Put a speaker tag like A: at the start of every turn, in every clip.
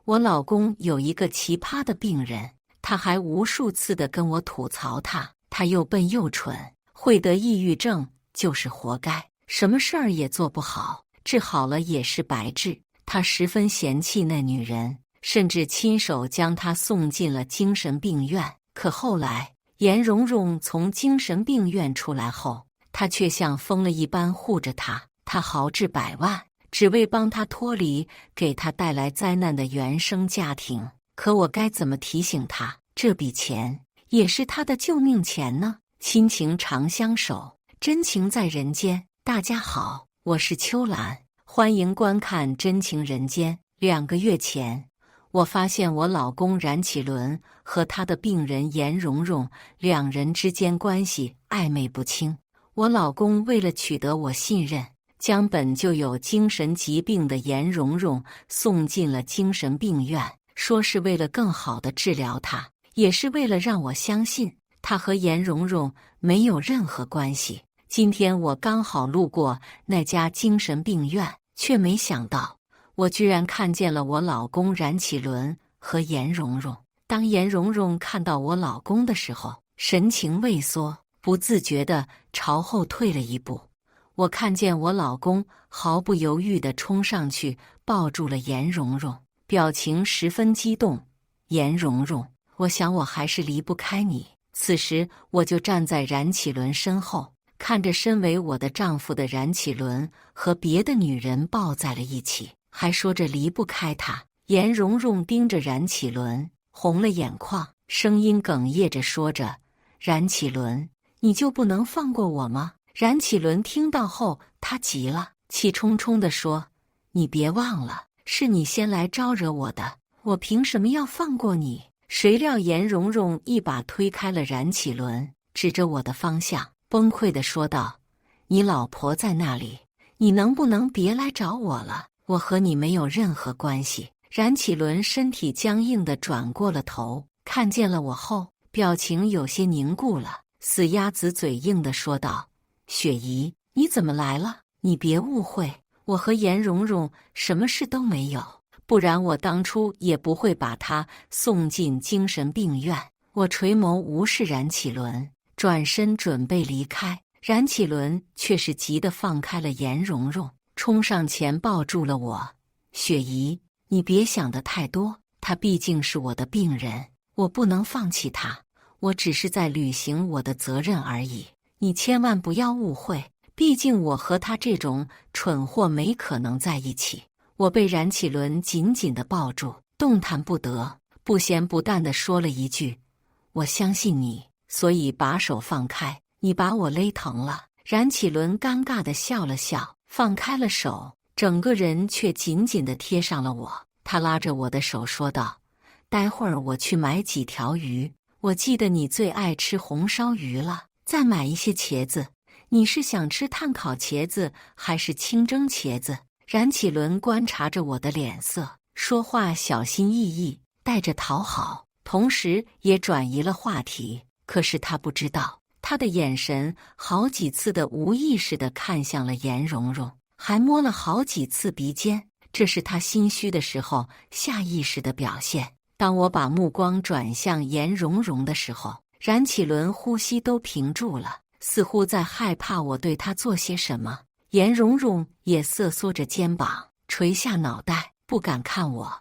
A: 我老公有一个奇葩的病人，他还无数次地跟我吐槽他又笨又蠢，会得抑郁症就是活该，什么事儿也做不好，治好了也是白治。他十分嫌弃那女人，甚至亲手将她送进了精神病院。可后来颜蓉蓉从精神病院出来后，他却像疯了一般护着她，他豪掷百万，只为帮她脱离给她带来灾难的原生家庭。可我该怎么提醒她，这笔钱也是她的救命钱呢？亲情长相守，真情在人间。大家好，我是秋兰，欢迎观看《真情人间》。2个月前，我发现我老公冉启伦和他的病人颜蓉蓉两人之间关系暧昧不清。我老公为了取得我信任，将本就有精神疾病的颜蓉蓉送进了精神病院，说是为了更好地治疗她，也是为了让我相信他和颜蓉蓉没有任何关系。今天我刚好路过那家精神病院，却没想到我居然看见了我老公冉启伦和颜蓉蓉。当颜蓉蓉看到我老公的时候，神情畏缩，不自觉地朝后退了一步。我看见我老公毫不犹豫地冲上去抱住了颜蓉蓉，表情十分激动。颜蓉蓉，我想我还是离不开你。此时我就站在冉启伦身后，看着身为我的丈夫的冉启伦和别的女人抱在了一起，还说着离不开他。颜蓉蓉盯着冉启伦，红了眼眶，声音哽咽着说着：“冉启伦，你就不能放过我吗？”冉启伦听到后，他急了，气冲冲地说：“你别忘了，是你先来招惹我的，我凭什么要放过你？”谁料颜蓉蓉一把推开了冉启伦，指着我的方向，崩溃地说道：“你老婆在那里，你能不能别来找我了？我和你没有任何关系。”冉启伦身体僵硬地转过了头，看见了我后，表情有些凝固了，死鸭子嘴硬地说道：“雪姨，你怎么来了？你别误会，我和颜蓉蓉什么事都没有。不然我当初也不会把她送进精神病院。”我垂眸无视冉启伦，转身准备离开。冉启伦却是急得放开了颜蓉蓉，冲上前抱住了我。“雪姨，你别想得太多，他毕竟是我的病人，我不能放弃他，我只是在履行我的责任而已。你千万不要误会，毕竟我和他这种蠢货没可能在一起。”我被冉启伦紧紧地抱住，动弹不得，不咸不淡地说了一句：“我相信你，所以把手放开，你把我勒疼了。”冉启伦尴尬地笑了笑，放开了手，整个人却紧紧地贴上了我。他拉着我的手说道：“待会儿我去买几条鱼，我记得你最爱吃红烧鱼了，再买一些茄子。你是想吃炭烤茄子还是清蒸茄子？”冉启伦观察着我的脸色，说话小心翼翼，带着讨好，同时也转移了话题。可是他不知道，他的眼神好几次的无意识地看向了颜蓉蓉，还摸了好几次鼻尖，这是他心虚的时候下意识的表现。当我把目光转向颜蓉蓉的时候，冉启伦呼吸都屏住了，似乎在害怕我对他做些什么。颜蓉蓉也瑟缩着肩膀，垂下脑袋，不敢看我。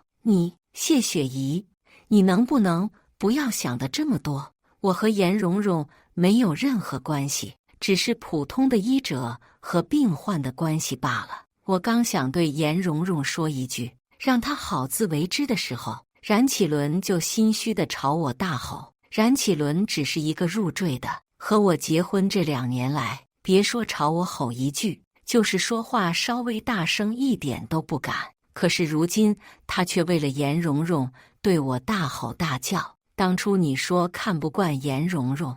A: 谢雪姨，你能不能不要想得这么多？我和颜蓉蓉没有任何关系，只是普通的医者和病患的关系罢了。我刚想对颜蓉蓉说一句，让她好自为之的时候，冉启伦就心虚地朝我大吼。冉启伦只是一个入赘的，和我结婚这2年来，别说朝我吼一句，就是说话稍微大声一点都不敢。可是如今他却为了颜蓉蓉对我大吼大叫。当初你说看不惯颜蓉蓉，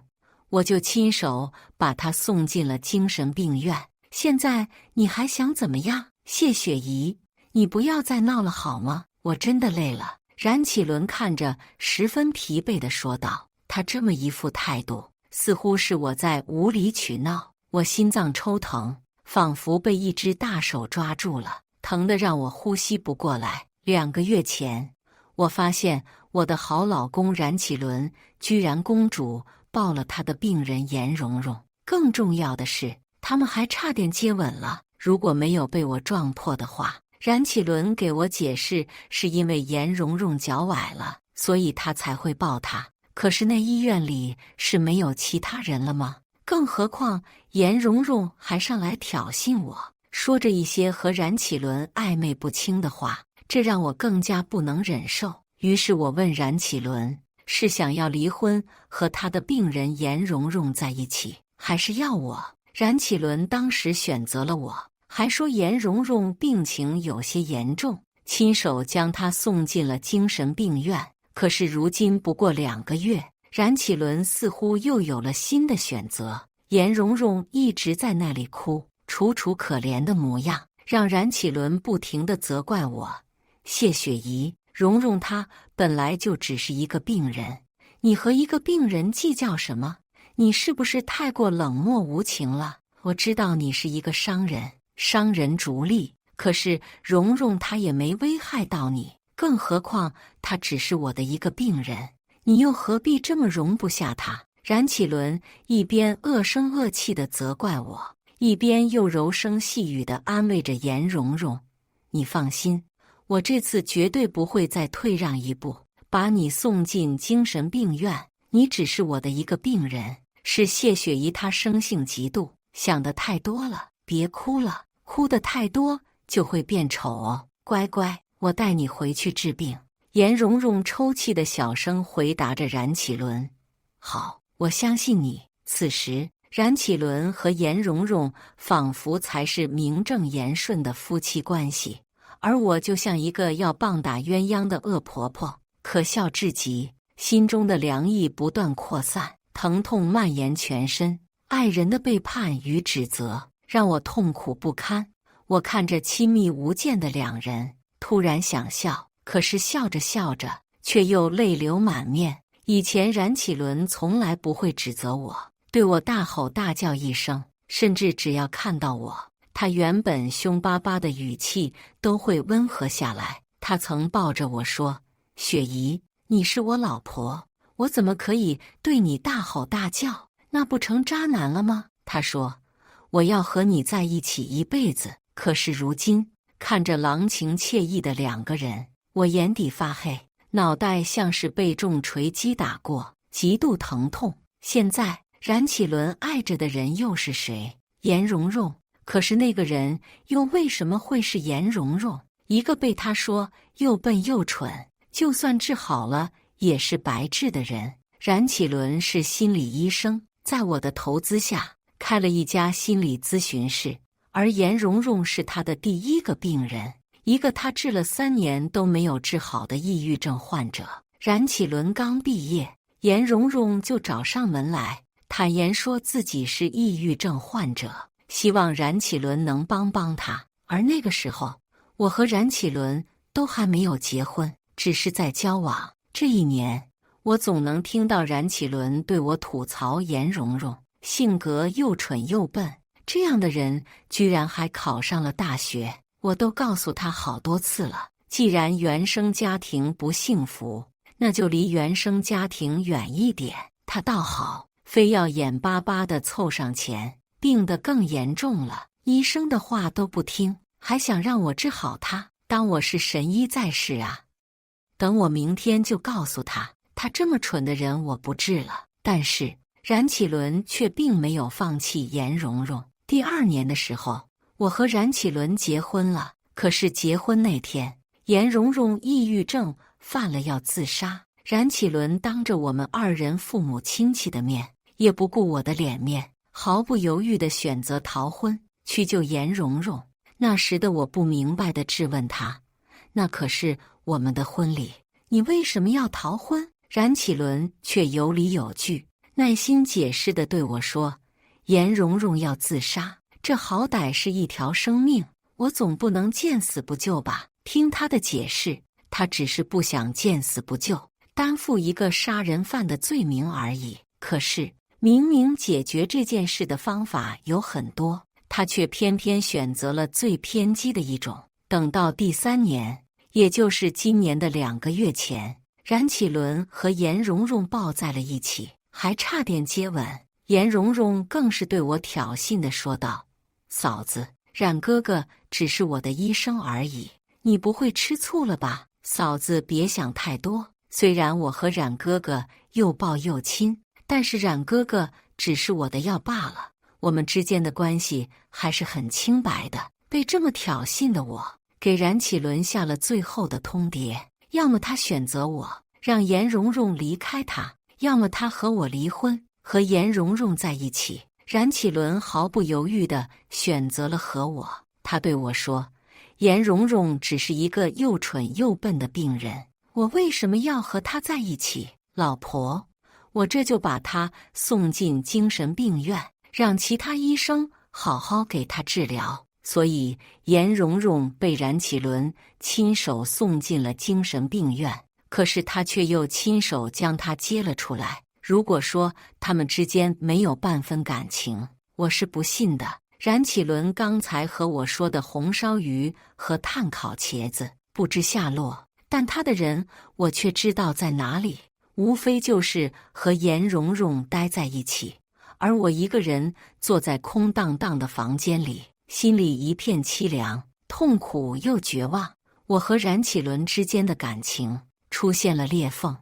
A: 我就亲手把她送进了精神病院，现在你还想怎么样？谢雪姨，你不要再闹了好吗？我真的累了。冉启伦看着十分疲惫地说道，他这么一副态度，似乎是我在无理取闹。我心脏抽疼，仿佛被一只大手抓住了，疼得让我呼吸不过来。2个月前，我发现我的好老公冉启伦居然公主抱了他的病人颜蓉蓉，更重要的是，他们还差点接吻了。如果没有被我撞破的话，冉启伦给我解释是因为颜蓉蓉脚崴了，所以他才会抱她。可是那医院里是没有其他人了吗？更何况颜蓉蓉还上来挑衅我，说着一些和冉启伦暧昧不清的话，这让我更加不能忍受。于是我问冉启伦，是想要离婚和他的病人颜蓉蓉在一起，还是要我？冉启伦当时选择了我，还说颜蓉蓉病情有些严重，亲手将她送进了精神病院。可是如今不过2个月，冉启伦似乎又有了新的选择。颜蓉蓉一直在那里哭，楚楚可怜的模样，让冉启伦不停地责怪我。谢雪怡，蓉蓉她本来就只是一个病人，你和一个病人计较什么？你是不是太过冷漠无情了？我知道你是一个商人，商人逐利，可是蓉蓉她也没危害到你，更何况她只是我的一个病人，你又何必这么容不下她？冉启伦一边恶声恶气地责怪我，一边又柔声细语地安慰着颜蓉蓉：你放心，我这次绝对不会再退让一步，把你送进精神病院。你只是我的一个病人。是谢雪怡她生性嫉妒，想得太多了，别哭了，哭得太多就会变丑哦。乖乖，我带你回去治病。颜蓉蓉抽泣的小声回答着冉启伦：好，我相信你。此时冉启伦和颜蓉蓉仿佛才是名正言顺的夫妻关系，而我就像一个要棒打鸳鸯的恶婆婆，可笑至极。心中的凉意不断扩散，疼痛蔓延全身。爱人的背叛与指责让我痛苦不堪。我看着亲密无间的2人，突然想笑，可是笑着笑着却又泪流满面。以前冉启伦从来不会指责我，对我大吼大叫一声，甚至只要看到我，他原本凶巴巴的语气都会温和下来。他曾抱着我说：雪怡，你是我老婆，我怎么可以对你大吼大叫？那不成渣男了吗？他说：我要和你在一起一辈子。可是如今看着郎情妾意的2个人，我眼底发黑，脑袋像是被重锤击打过，极度疼痛。现在冉启伦爱着的人又是谁？颜蓉蓉。可是那个人又为什么会是颜蓉蓉？一个被他说又笨又蠢，就算治好了也是白治的人。冉启伦是心理医生，在我的投资下开了一家心理咨询室，而颜蓉蓉是他的第1个病人，一个他治了3年都没有治好的抑郁症患者。冉启伦刚毕业，颜蓉蓉就找上门来，坦言说自己是抑郁症患者，希望冉启伦能帮帮他。而那个时候，我和冉启伦都还没有结婚，只是在交往。这1年，我总能听到冉启伦对我吐槽颜蓉蓉性格又蠢又笨，这样的人居然还考上了大学。我都告诉他好多次了，既然原生家庭不幸福，那就离原生家庭远一点。他倒好，非要眼巴巴地凑上前，病得更严重了，医生的话都不听，还想让我治好他，当我是神医在世啊。等我明天就告诉他，他这么蠢的人我不治了。但是冉启伦却并没有放弃颜蓉蓉。第2年的时候，我和冉启伦结婚了。可是结婚那天，颜蓉蓉抑郁症犯了要自杀。冉启伦当着我们2人父母亲戚的面，也不顾我的脸面，毫不犹豫地选择逃婚，去救颜蓉蓉。那时的我不明白地质问他，那可是我们的婚礼，你为什么要逃婚？冉启伦却有理有据，耐心解释地对我说，颜蓉蓉要自杀，这好歹是一条生命，我总不能见死不救吧。听他的解释，他只是不想见死不救，担负一个杀人犯的罪名而已。可是明明解决这件事的方法有很多，他却偏偏选择了最偏激的一种。等到第3年，也就是今年的2个月前，冉启伦和颜蓉蓉抱在了一起，还差点接吻。颜蓉蓉更是对我挑衅地说道：“嫂子，冉哥哥只是我的医生而已，你不会吃醋了吧？嫂子别想太多，虽然我和冉哥哥又抱又亲，但是冉哥哥只是我的药罢了，我们之间的关系还是很清白的。”被这么挑衅的我，给冉启伦下了最后的通牒：要么他选择我，让颜蓉蓉离开他，要么他和我离婚，和颜蓉蓉在一起。冉启伦毫不犹豫地选择了和我。他对我说：“颜蓉蓉只是一个又蠢又笨的病人，我为什么要和她在一起？老婆，我这就把她送进精神病院，让其他医生好好给她治疗。”所以颜蓉蓉被冉启伦亲手送进了精神病院，可是他却又亲手将她接了出来。如果说他们之间没有半分感情，我是不信的。冉启伦刚才和我说的红烧鱼和炭烤茄子不知下落，但他的人我却知道在哪里，无非就是和颜蓉蓉待在一起，而我一个人坐在空荡荡的房间里，心里一片凄凉，痛苦又绝望。我和冉启伦之间的感情出现了裂缝，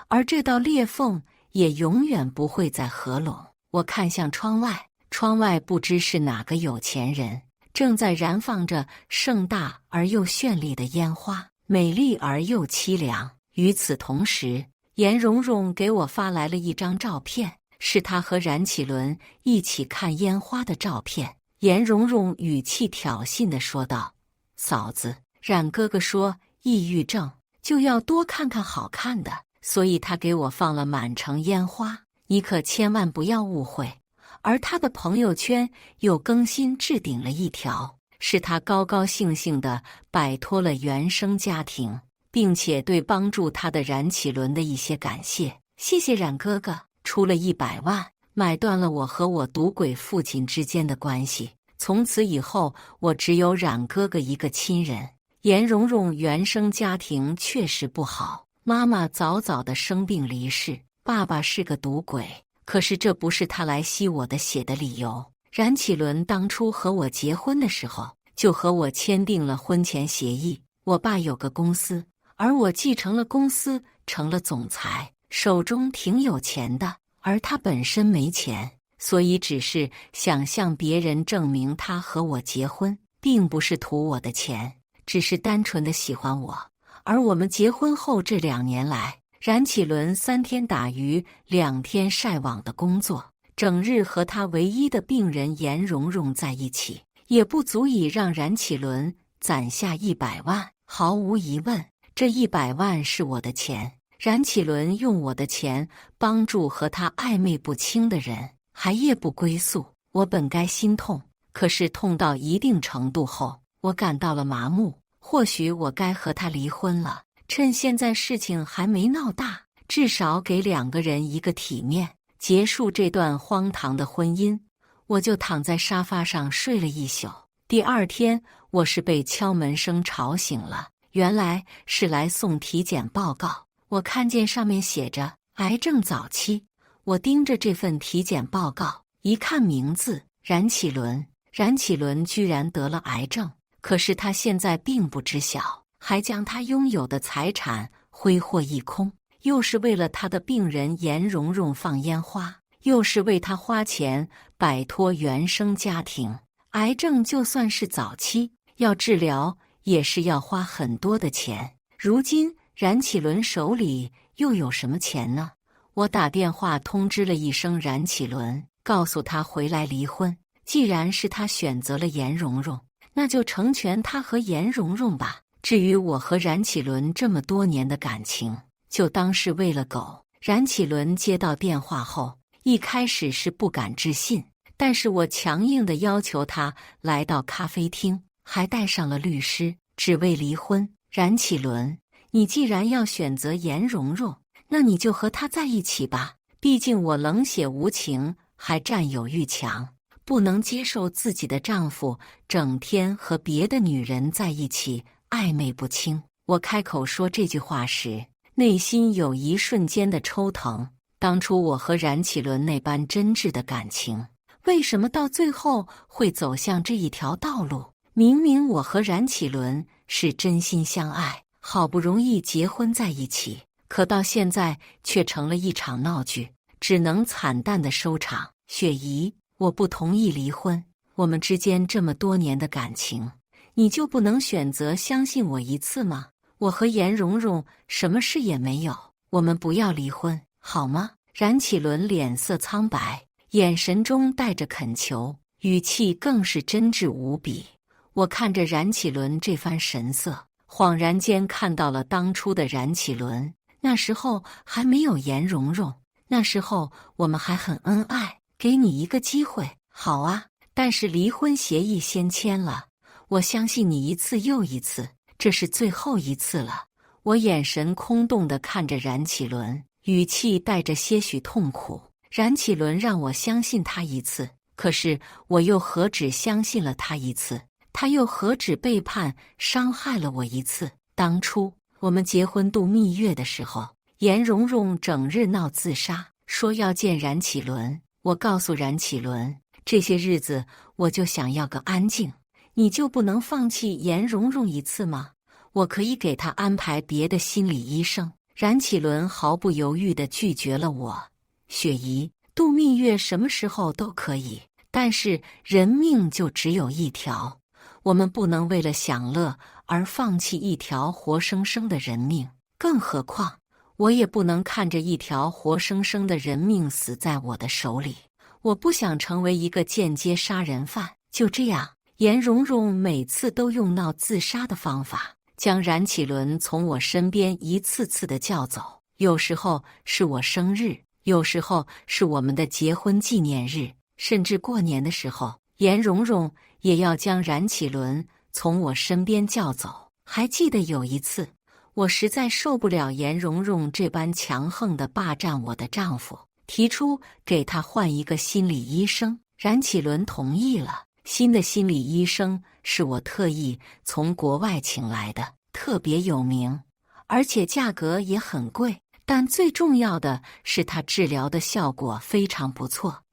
A: 而这道裂缝也永远不会再合拢。我看向窗外，窗外不知是哪个有钱人正在燃放着盛大而又绚丽的烟花，美丽而又凄凉。与此同时，颜蓉蓉给我发来了一张照片，是她和冉启伦一起看烟花的照片。颜蓉蓉语气挑衅地说道：“嫂子，冉哥哥说抑郁症就要多看看好看的，所以他给我放了满城烟花，你可千万不要误会。”而他的朋友圈又更新置顶了一条，是他高高兴兴地摆脱了原生家庭，并且对帮助他的冉启伦的一些感谢。谢谢冉哥哥，出了100万，买断了我和我赌鬼父亲之间的关系。从此以后，我只有冉哥哥一个亲人。颜蓉蓉原生家庭确实不好，妈妈早早的生病离世，爸爸是个赌鬼。可是这不是他来吸我的血的理由。冉启伦当初和我结婚的时候，就和我签订了婚前协议。我爸有个公司，而我继承了公司，成了总裁，手中挺有钱的，而他本身没钱，所以只是想向别人证明他和我结婚，并不是图我的钱，只是单纯的喜欢我。而我们结婚后这2年来，冉启伦3天打鱼2天晒网的工作，整日和他唯一的病人颜蓉蓉在一起，也不足以让冉启伦攒下100万。毫无疑问，这100万是我的钱。冉启伦用我的钱帮助和他暧昧不清的人，还夜不归宿。我本该心痛，可是痛到一定程度后，我感到了麻木。或许我该和他离婚了，趁现在事情还没闹大，至少给2个人一个体面，结束这段荒唐的婚姻。我就躺在沙发上睡了一宿。第2天，我是被敲门声吵醒了，原来是来送体检报告。我看见上面写着癌症早期，我盯着这份体检报告，一看名字冉启伦，冉启伦居然得了癌症，可是他现在并不知晓，还将他拥有的财产挥霍一空，又是为了他的病人颜蓉蓉放烟花，又是为他花钱摆脱原生家庭。癌症就算是早期，要治疗也是要花很多的钱。如今冉启伦手里又有什么钱呢？我打电话通知了一声冉启伦，告诉他回来离婚。既然是他选择了颜蓉蓉，那就成全他和颜蓉蓉吧。至于我和冉启伦这么多年的感情，就当是喂了狗。冉启伦接到电话后，一开始是不敢置信，但是我强硬地要求他来到咖啡厅，还带上了律师，只为离婚。冉启伦，你既然要选择颜蓉蓉，那你就和她在一起吧。毕竟我冷血无情，还占有欲强，不能接受自己的丈夫整天和别的女人在一起暧昧不清。我开口说这句话时，内心有一瞬间的抽疼。当初我和冉启伦那般真挚的感情，为什么到最后会走向这一条道路？明明我和冉启伦是真心相爱，好不容易结婚在一起，可到现在却成了一场闹剧，只能惨淡的收场。雪姨，我不同意离婚。我们之间这么多年的感情，你就不能选择相信我一次吗？我和颜蓉蓉什么事也没有，我们不要离婚，好吗？冉启伦脸色苍白，眼神中带着恳求，语气更是真挚无比。我看着冉启伦这番神色，恍然间看到了当初的冉启伦，那时候还没有颜蓉蓉，那时候我们还很恩爱。给你一个机会，好啊，但是离婚协议先签了，我相信你一次又一次，这是最后一次了。我眼神空洞地看着冉启伦，语气带着些许痛苦。冉启伦让我相信他一次，可是我又何止相信了他一次，他又何止背叛伤害了我一次。当初我们结婚度蜜月的时候，颜蓉蓉整日闹自杀，说要见冉启伦。我告诉冉启伦，这些日子我就想要个安静，你就不能放弃颜蓉蓉一次吗？我可以给他安排别的心理医生。冉启伦毫不犹豫地拒绝了我。雪姨，度蜜月什么时候都可以，但是人命就只有一条，我们不能为了享乐而放弃一条活生生的人命，更何况我也不能看着一条活生生的人命死在我的手里。我不想成为一个间接杀人犯。就这样，颜蓉蓉每次都用闹自杀的方法，将冉启伦从我身边一次次的叫走。有时候是我生日，有时候是我们的结婚纪念日，甚至过年的时候，颜蓉蓉也要将冉启伦从我身边叫走。还记得有一次，我实在受不了颜蓉蓉这般强横地霸占我的丈夫，提出给他换一个心理医生。冉启伦同意了。新的心理医生是我特意从国外请来的，特别有名，而且价格也很贵。但最重要的是他治疗的效果非常不错。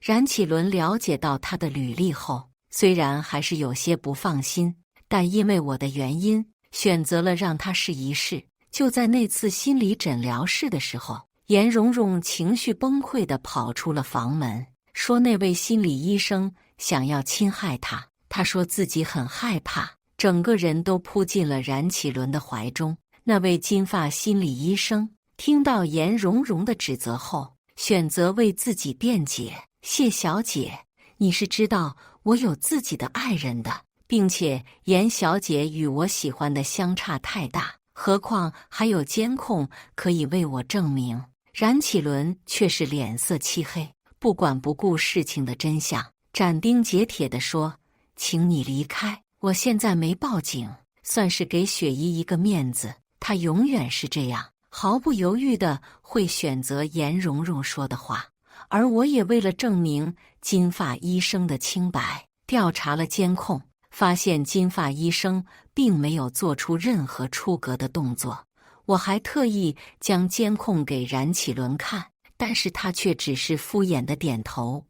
A: 冉启伦了解到他的履历后，虽然还是有些不放心，但因为我的原因，选择了让他试一试。就在那次心理诊疗室的时候，颜蓉蓉情绪崩溃地跑出了房门，说那位心理医生想要侵害她。她说自己很害怕，整个人都扑进了冉启伦的怀中。那位金发心理医生听到颜蓉蓉的指责后，选择为自己辩解：谢小姐，你是知道我有自己的爱人的，并且颜小姐与我喜欢的相差太大，何况还有监控可以为我证明。冉启伦却是脸色漆黑，不管不顾事情的真相，斩钉截铁地说：请你离开，我现在没报警，算是给雪姨一个面子。她永远是这样，毫不犹豫地会选择颜蓉蓉说的话。而我也为了证明金发医生的清白，调查了监控，发现金发医生并没有做出任何出格的动作。我还特意将监控给冉启伦看，但是他却只是敷衍的点头。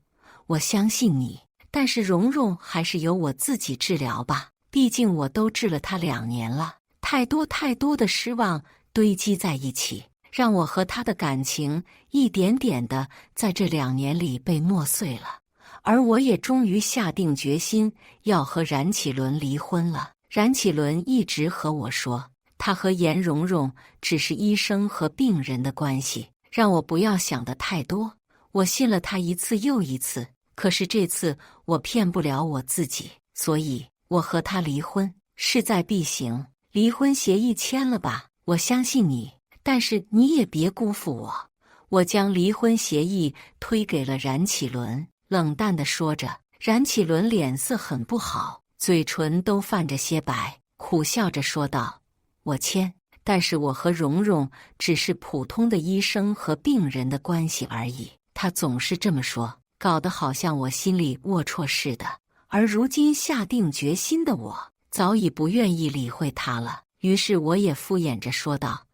A: 我相信你，但是蓉蓉还是由我自己治疗吧，毕竟我都治了她2年了，太多的失望堆积在一起，让我和她的感情一点点的在这2年里被磨碎了。而我也终于下定决心要和冉启伦离婚了。冉启伦一直和我说，他和颜蓉蓉只是医生和病人的关系，让我不要想得太多。我信了他一次又一次，可是这次我骗不了我自己，所以我和他离婚，势在必行。离婚协议签了吧，我相信你，但是你也别辜负我。我将离婚协议推给了冉启伦，冷淡地说着。冉启伦脸色很不好，嘴唇都泛着些白，苦笑着说道：我签，但是我和蓉蓉只是普通的医生和病人的关系而已。他总是这么说，搞得好像我心里龌龊似的。而如今下定决心的我，早已不愿意理会他了。于是我也敷衍着说道：“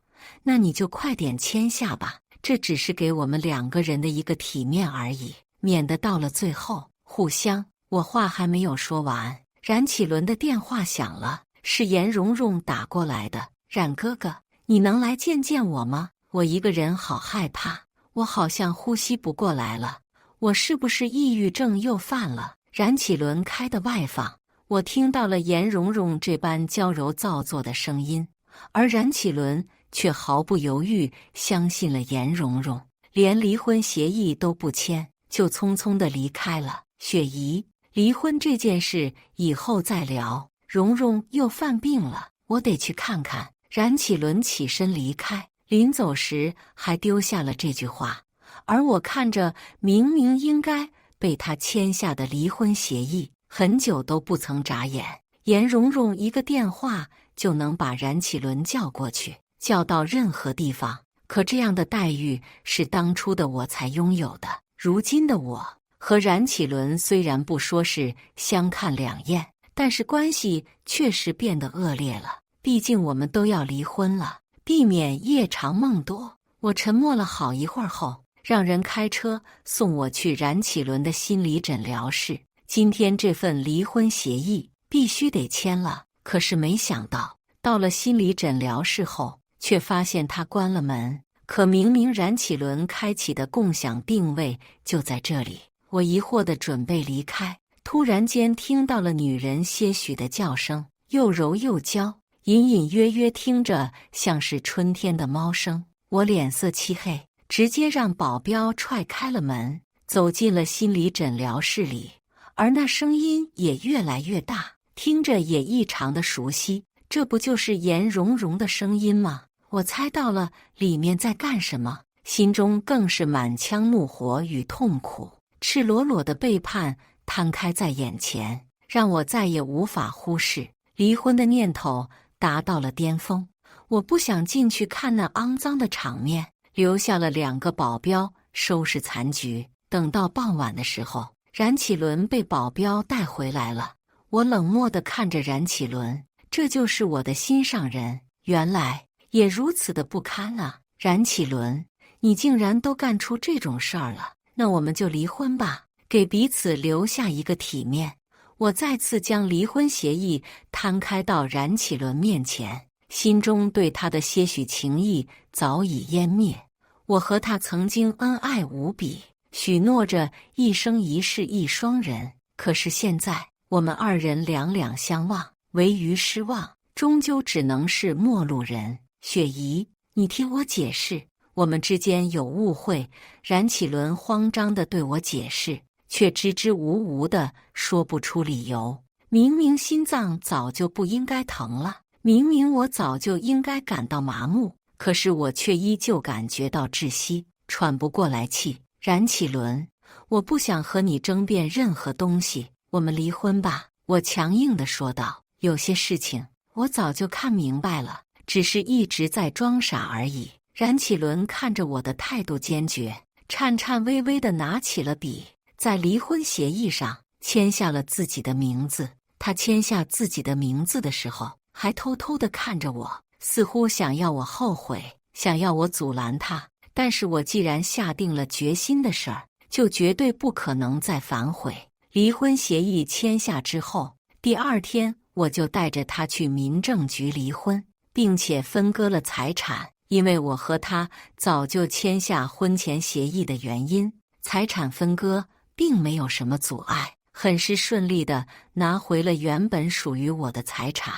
A: 那你就快点签下吧，这只是给我们2个人的一个体面而已，免得到了最后互相……”我话还没有说完，冉启伦的电话响了，是颜蓉蓉打过来的。冉哥哥，你能来见见我吗？我一个人好害怕，我好像呼吸不过来了，我是不是抑郁症又犯了？冉启伦开的外放，我听到了颜蓉蓉这般娇柔造作的声音，而冉启伦却毫不犹豫相信了颜蓉蓉，连离婚协议都不签，就匆匆地离开了。雪姨，离婚这件事以后再聊，蓉蓉又犯病了，我得去看看。冉启伦起身离开，临走时还丢下了这句话，而我看着明明应该被他签下的离婚协议，很久都不曾眨眼。颜蓉蓉一个电话就能把冉启伦叫过去，叫到任何地方，可这样的待遇是当初的我才拥有的。如今的我和冉启伦虽然不说是相看两厌，但是关系确实变得恶劣了。毕竟我们都要离婚了，避免夜长梦多。我沉默了好一会儿后，让人开车送我去冉启伦的心理诊疗室。今天这份离婚协议必须得签了，可是没想到到了心理诊疗室后，却发现他关了门。可明明冉启伦开启的共享定位就在这里。我疑惑地准备离开，突然间听到了女人些许的叫声，又柔又娇，隐隐约约听着像是春天的猫声。我脸色漆黑，直接让保镖踹开了门，走进了心理诊疗室里。而那声音也越来越大，听着也异常的熟悉，这不就是颜蓉蓉的声音吗？我猜到了里面在干什么，心中更是满腔怒火与痛苦。赤裸裸的背叛摊开在眼前，让我再也无法忽视。离婚的念头达到了巅峰，我不想进去看那肮脏的场面，留下了2个保镖收拾残局。等到傍晚的时候，冉启伦被保镖带回来了。我冷漠地看着冉启伦，这就是我的心上人，原来也如此的不堪啊！冉启伦，你竟然都干出这种事儿了，那我们就离婚吧，给彼此留下一个体面。我再次将离婚协议摊开到冉启伦面前，心中对他的些许情谊早已湮灭。我和他曾经恩爱无比，许诺着一生一世一双人，可是现在我们2人两两相望，唯余失望，终究只能是陌路人。雪姨，你听我解释，我们之间有误会。冉启伦慌张地对我解释，却支支吾吾地说不出理由。明明心脏早就不应该疼了，明明我早就应该感到麻木，可是我却依旧感觉到窒息，喘不过来气。冉启伦，我不想和你争辩任何东西，我们离婚吧，我强硬地说道。有些事情我早就看明白了，只是一直在装傻而已。冉启伦看着我的态度坚决，颤颤巍巍地拿起了笔，在离婚协议上签下了自己的名字。他签下自己的名字的时候，还偷偷地看着我，似乎想要我后悔，想要我阻拦他。但是我既然下定了决心的事儿，就绝对不可能再反悔。离婚协议签下之后，第2天我就带着他去民政局离婚，并且分割了财产。因为我和他早就签下婚前协议的原因，财产分割并没有什么阻碍，很是顺利地拿回了原本属于我的财产，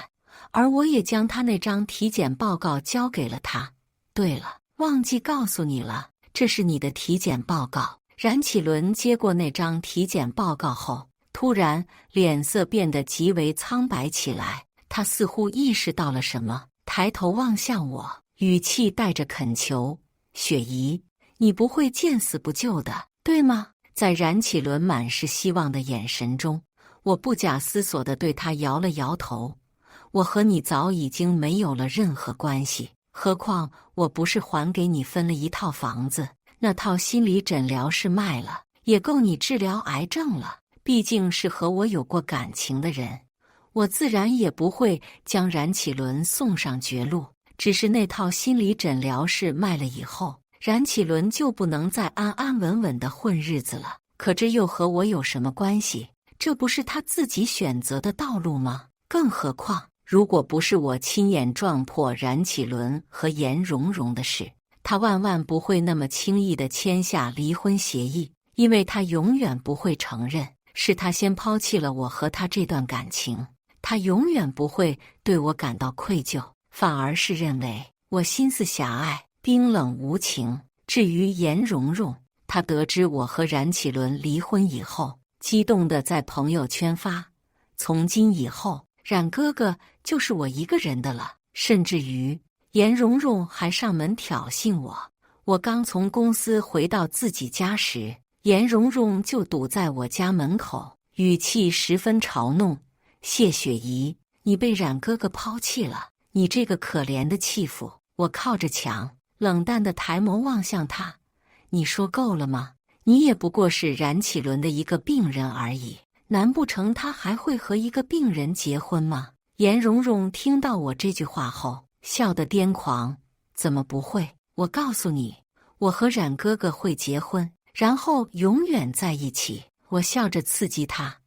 A: 而我也将他那张体检报告交给了他。对了，忘记告诉你了，这是你的体检报告。冉启伦接过那张体检报告后，突然脸色变得极为苍白起来，他似乎意识到了什么，抬头望向我，语气带着恳求：雪姨，你不会见死不救的，对吗？在冉启伦满是希望的眼神中，我不假思索地对他摇了摇头。我和你早已经没有了任何关系，何况我不是还给你分了一套房子，那套心理诊疗室卖了，也够你治疗癌症了。毕竟是和我有过感情的人，我自然也不会将冉启伦送上绝路。只是那套心理诊疗室卖了以后，冉启伦就不能再安安稳稳地混日子了。可这又和我有什么关系？这不是他自己选择的道路吗？更何况，如果不是我亲眼撞破冉启伦和颜蓉蓉的事，他万万不会那么轻易地签下离婚协议，因为他永远不会承认是他先抛弃了我和他这段感情，他永远不会对我感到愧疚，反而是认为我心思狭隘、冰冷无情。至于颜蓉蓉，她得知我和冉启伦离婚以后，激动地在朋友圈发：从今以后，冉哥哥就是我一个人的了。甚至于颜蓉蓉还上门挑衅我。我刚从公司回到自己家时，颜蓉蓉就堵在我家门口，语气十分嘲弄：谢雪怡，你被冉哥哥抛弃了，你这个可怜的弃妇。我靠着墙，冷淡地抬眸望向他：你说够了吗？你也不过是冉启伦的一个病人而已，难不成他还会和一个病人结婚吗？颜蓉蓉听到我这句话后，笑得癫狂：怎么不会？我告诉你，我和冉哥哥会结婚，然后永远在一起。我笑着刺激他：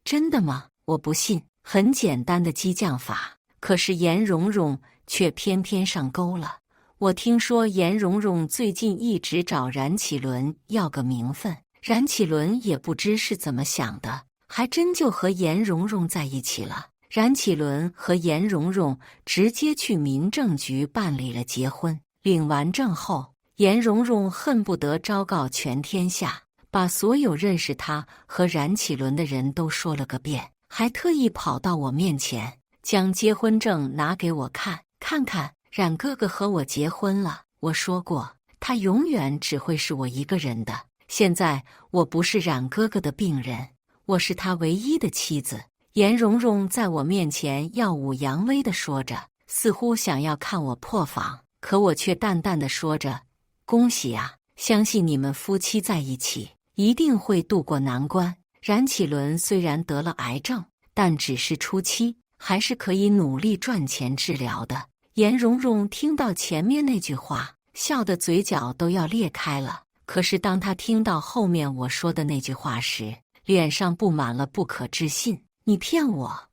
A: 真的吗？我不信。很简单的激将法，可是颜蓉蓉却偏偏上钩了。我听说颜蓉蓉最近一直找冉启伦要个名分，冉启伦也不知是怎么想的，还真就和颜蓉蓉在一起了。冉启伦和颜蓉蓉直接去民政局办理了结婚，领完证后，颜蓉蓉恨不得昭告全天下，把所有认识他和冉启伦的人都说了个遍，还特意跑到我面前，将结婚证拿给我看，看看，冉哥哥和我结婚了。我说过，他永远只会是我一个人的。现在我不是冉哥哥的病人，我是他唯一的妻子。颜蓉蓉在我面前耀武扬威地说着，似乎想要看我破防，可我却淡淡地说着：恭喜啊，相信你们夫妻在一起一定会渡过难关。冉启伦虽然得了癌症，但只是初期，还是可以努力赚钱治疗的。颜蓉蓉听到前面那句话，笑得嘴角都要裂开了。可是当她听到后面我说的那句话时，脸上布满了不可置信。你骗我！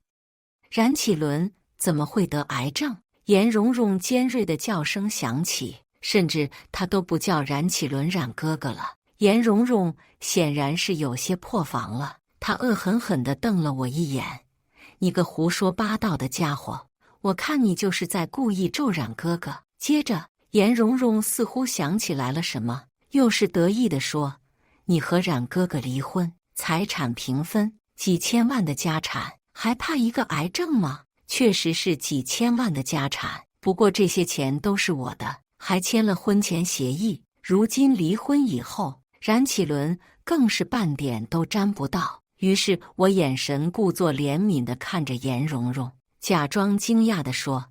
A: 冉启伦怎么会得癌症？颜蓉蓉尖锐的叫声响起，甚至她都不叫冉启伦冉哥哥了。颜蓉蓉显然是有些破防了，她恶狠狠地瞪了我一眼：你个胡说八道的家伙，我看你就是在故意咒冉哥哥。接着颜蓉蓉似乎想起来了什么，又是得意地说：你和冉哥哥离婚，财产平分，几千万的家产，还怕一个癌症吗？确实是几千万的家产，不过这些钱都是我的，还签了婚前协议。如今离婚以后，冉启伦更是半点都沾不到。于是我眼神故作怜悯地看着颜蓉蓉，假装惊讶地说：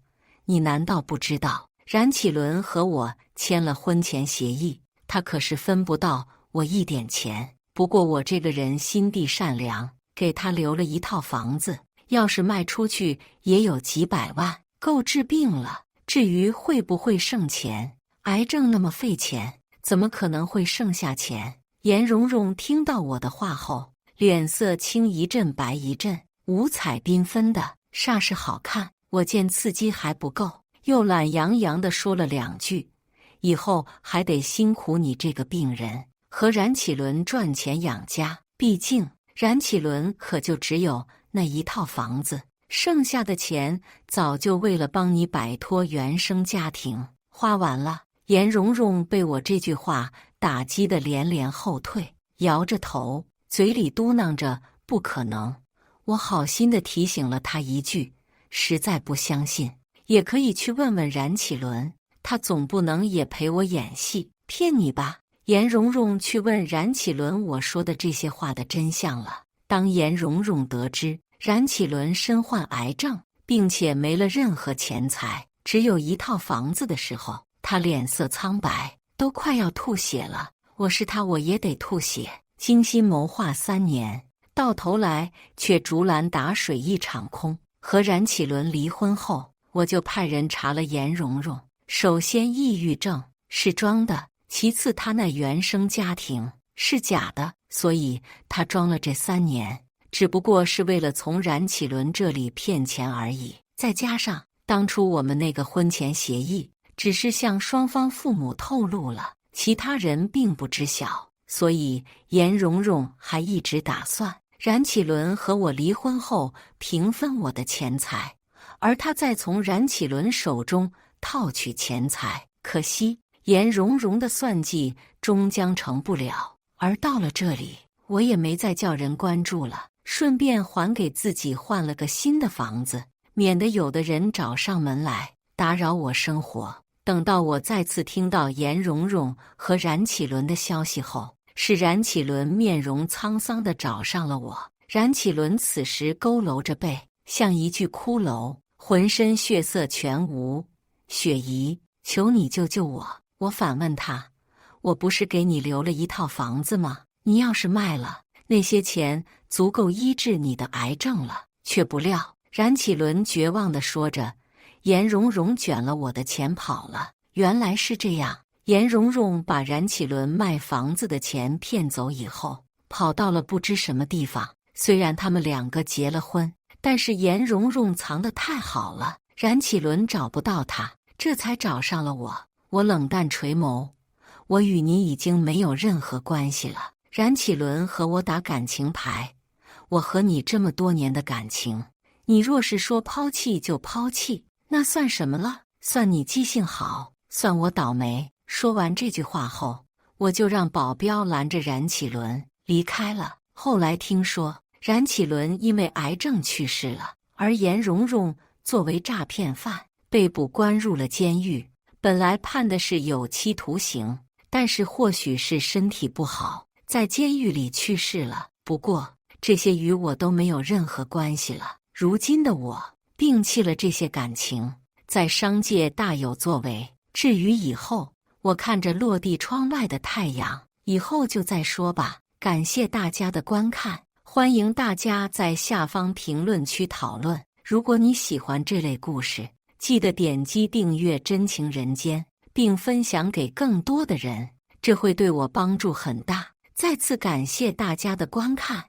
A: 你难道不知道冉启伦和我签了婚前协议，他可是分不到我一点钱。不过我这个人心地善良，给他留了一套房子，要是卖出去也有几百万，够治病了。至于会不会剩钱，癌症那么费钱，怎么可能会剩下钱？颜蓉蓉听到我的话后，脸色青一阵白一阵，五彩缤纷的，煞是好看。我见刺激还不够，又懒洋洋地说了两句：以后还得辛苦你这个病人，和冉启伦赚钱养家。毕竟冉启伦可就只有那一套房子，剩下的钱早就为了帮你摆脱原生家庭花完了。颜蓉蓉被我这句话打击得连连后退，摇着头，嘴里嘟囔着不可能。我好心地提醒了她一句：实在不相信，也可以去问问冉启伦，他总不能也陪我演戏骗你吧？颜蓉蓉去问冉启伦我说的这些话的真相了。当颜蓉蓉得知冉启伦身患癌症，并且没了任何钱财，只有一套房子的时候，她脸色苍白，都快要吐血了。我是她，我也得吐血。精心谋划3年，到头来却竹篮打水一场空。和冉启伦离婚后，我就派人查了颜蓉蓉。首先，抑郁症是装的；其次，她那原生家庭是假的，所以她装了这3年，只不过是为了从冉启伦这里骗钱而已。再加上当初我们那个婚前协议，只是向双方父母透露了，其他人并不知晓，所以颜蓉蓉还一直打算冉启伦和我离婚后平分我的钱财，而他再从冉启伦手中套取钱财。可惜颜蓉蓉的算计终将成不了，而到了这里，我也没再叫人关注了，顺便还给自己换了个新的房子，免得有的人找上门来打扰我生活。等到我再次听到颜蓉蓉和冉启伦的消息后，是冉启伦面容沧桑地找上了我。冉启伦此时佝偻着背，像一具骷髅，浑身血色全无。雪姨，求你救救我！我反问他，我不是给你留了一套房子吗？你要是卖了，那些钱足够医治你的癌症了。却不料，冉启伦绝望地说着，颜蓉蓉卷了我的钱跑了。原来是这样，颜蓉蓉把冉启伦卖房子的钱骗走以后，跑到了不知什么地方。虽然他们2个结了婚，但是颜蓉蓉藏得太好了，冉启伦找不到她，这才找上了我。我冷淡垂眸，我与你已经没有任何关系了。冉启伦和我打感情牌，我和你这么多年的感情，你若是说抛弃就抛弃，那算什么了？算你记性好，算我倒霉。说完这句话后，我就让保镖拦着冉启伦离开了。后来听说冉启伦因为癌症去世了，而颜蓉蓉作为诈骗犯被捕关入了监狱。本来判的是有期徒刑，但是或许是身体不好，在监狱里去世了。不过这些与我都没有任何关系了。如今的我摒弃了这些感情，在商界大有作为。至于以后，我看着落地窗外的太阳，以后就再说吧。感谢大家的观看，欢迎大家在下方评论区讨论。如果你喜欢这类故事，记得点击订阅《真情人间》，并分享给更多的人，这会对我帮助很大。再次感谢大家的观看。